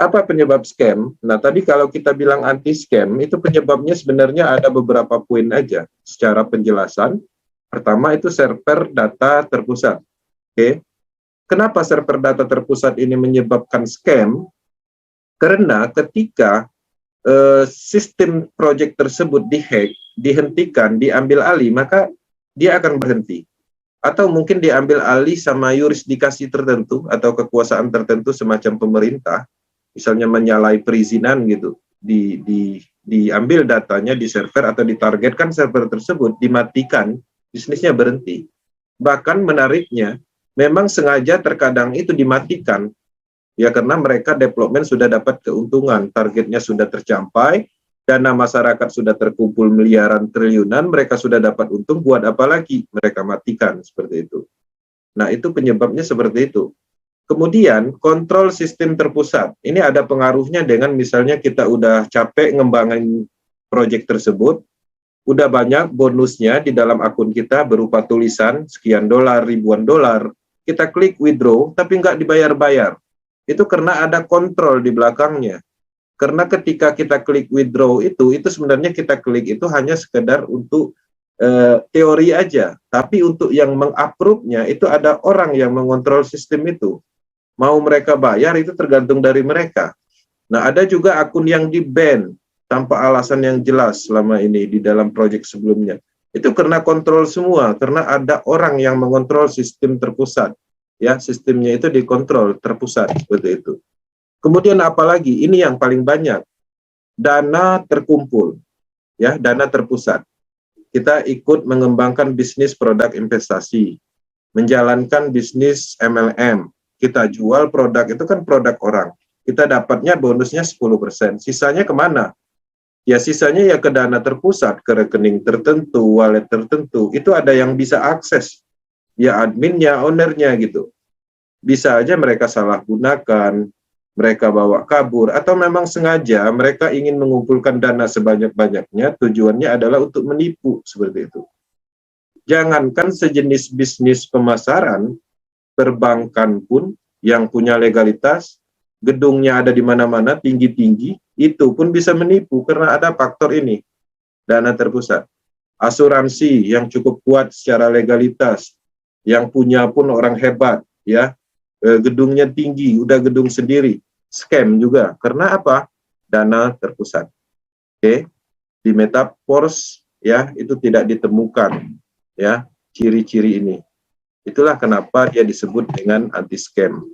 Apa penyebab scam? Nah, tadi kalau kita bilang anti-scam, itu penyebabnya sebenarnya ada beberapa poin aja. Secara penjelasan, pertama itu server data terpusat. Oke. Kenapa server data terpusat ini menyebabkan scam? Karena ketika sistem project tersebut dihack, dihentikan, diambil alih, maka dia akan berhenti. Atau mungkin diambil alih sama yurisdikasi tertentu atau kekuasaan tertentu semacam pemerintah, misalnya menyalahi perizinan gitu, diambil datanya di server atau ditargetkan server tersebut, dimatikan, bisnisnya berhenti. Bahkan menariknya, memang sengaja terkadang itu dimatikan, ya karena mereka development sudah dapat keuntungan, targetnya sudah tercapai, dana masyarakat sudah terkumpul miliaran triliunan, mereka sudah dapat untung, buat apa lagi? Mereka matikan, seperti itu. Nah, itu penyebabnya seperti itu. Kemudian, kontrol sistem terpusat. Ini ada pengaruhnya dengan misalnya kita udah capek ngembangin proyek tersebut, udah banyak bonusnya di dalam akun kita berupa tulisan, sekian dolar, ribuan dolar, kita klik withdraw, tapi nggak dibayar-bayar. Itu karena ada kontrol di belakangnya. Karena ketika kita klik withdraw itu sebenarnya kita klik itu hanya sekedar untuk teori aja. Tapi untuk yang mengapprove-nya itu ada orang yang mengontrol sistem itu. Mau mereka bayar itu tergantung dari mereka. Nah, ada juga akun yang di-ban tanpa alasan yang jelas selama ini di dalam proyek sebelumnya. Itu karena kontrol semua, karena ada orang yang mengontrol sistem terpusat. Ya, sistemnya itu dikontrol terpusat seperti itu. Kemudian apalagi ini yang paling banyak, dana terkumpul, ya, dana terpusat. Kita ikut mengembangkan bisnis produk investasi, menjalankan bisnis MLM. Kita jual produk, itu kan produk orang. Kita dapatnya bonusnya 10%. Sisanya kemana? Ya sisanya ya ke dana terpusat, ke rekening tertentu, wallet tertentu. Itu ada yang bisa akses. Ya adminnya, ownernya gitu. Bisa aja mereka salah gunakan, mereka bawa kabur, atau memang sengaja mereka ingin mengumpulkan dana sebanyak-banyaknya, tujuannya adalah untuk menipu, seperti itu. Jangankan sejenis bisnis pemasaran, perbankan pun yang punya legalitas, gedungnya ada di mana-mana, tinggi-tinggi, itu pun bisa menipu karena ada faktor ini, dana terpusat. Asuransi yang cukup kuat secara legalitas, yang punya pun orang hebat, ya, gedungnya tinggi, udah gedung sendiri, scam juga. Karena apa? Dana terpusat. Oke, di Metaverse ya itu tidak ditemukan ya ciri-ciri ini. Itulah kenapa dia disebut dengan anti scam.